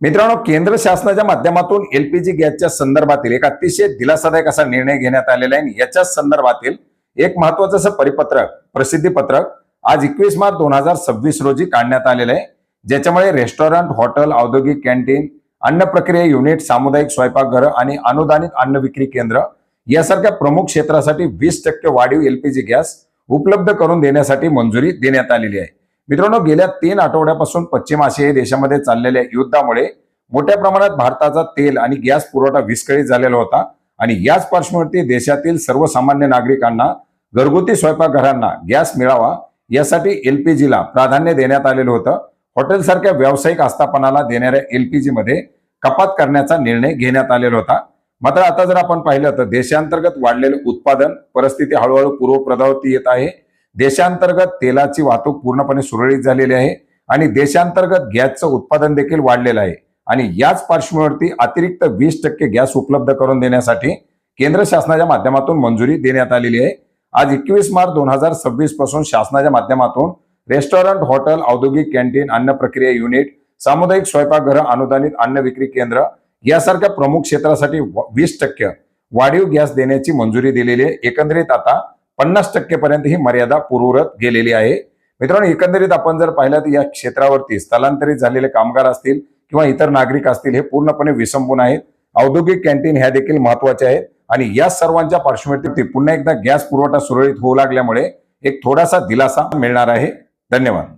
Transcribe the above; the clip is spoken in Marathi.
मित्रांनो, केंद्र शासनाच्या माध्यमातून एलपीजी गॅसच्या संदर्भातील एक अतिशय दिलासादायक असा निर्णय घेण्यात आलेला आहे। याच्या संदर्भातील एक महत्त्वाचं असं परिपत्रक, प्रसिद्धी पत्रक आज 21 मार्च 2026 रोजी काढण्यात आलेलं आहे। ज्याच्यामुळे रेस्टॉरंट, हॉटेल, औद्योगिक कॅन्टीन, अन्न प्रक्रिया युनिट, सामुदायिक स्वयंपाकघर आणि अनुदानित अन्न विक्री केंद्र यासारख्या प्रमुख क्षेत्रासाठी 20% वाढीव एलपीजी गॅस उपलब्ध करून देण्यासाठी मंजुरी देण्यात आलेली आहे। मित्रांनो, गेल्या 3 आठवड्यापासून पश्चिम आशिया देशामध्ये चाललेल्या युद्धामुळे मोठ्या प्रमाणात भारताचा तेल आणि गॅस पुरवठा विस्कळीत झालेला होता आणि याच पार्श्वभूमीवरती देशातील सर्वसामान्य नागरिकांना, घरगुती स्वयंपाकघरांना गॅस मिळावा यासाठी एलपीजीला प्राधान्य देण्यात आलेलं होतं। हॉटेलसारख्या व्यावसायिक आस्थापनाला देणाऱ्या एलपीजी मध्ये कपात करण्याचा निर्णय घेण्यात आलेला होता। मात्र आता जर आपण पाहिलं तर देशांतर्गत वाढलेले उत्पादन परिस्थिती हळूहळू पूर्वपदावरती येत आहे। देशांतर्गत तेलाची वाहतूक पूर्णपणे सुरळीत झालेली आहे आणि देशांतर्गत गॅसचं उत्पादन देखील वाढलेलं आहे आणि याच पार्श्वभूमीवरती अतिरिक्त 20% गॅस उपलब्ध करून देण्यासाठी केंद्र शासनाच्या माध्यमातून मंजुरी देण्यात आलेली आहे। आज 21 मार्च 2026 पासून शासनाच्या माध्यमातून रेस्टॉरंट, हॉटेल, औद्योगिक कॅन्टीन, अन्न प्रक्रिया युनिट, सामुदायिक स्वयंपाकघर, अनुदानित अन्न विक्री केंद्र यासारख्या प्रमुख क्षेत्रासाठी 20% वाढीव गॅस देण्याची मंजुरी दिलेली आहे। एकंदरीत आता 50% पर्यंत ही मर्यादा पूर्ववत गेलेली आहे। मित्रांनो, एकंदरीत आपण जर पाहिलं तर या क्षेत्रावरती स्थलांतरित झालेले कामगार असतील किंवा इतर नागरिक असतील, हे पूर्णपणे विसंबून आहेत। औद्योगिक कॅन्टीन ह्या देखील महत्वाच्या आहेत आणि या सर्वांच्या पार्श्वभूमीवरती पुन्हा एकदा गॅस पुरवठा सुरळीत होऊ लागल्यामुळे एक थोडासा दिलासा मिळणार आहे। धन्यवाद।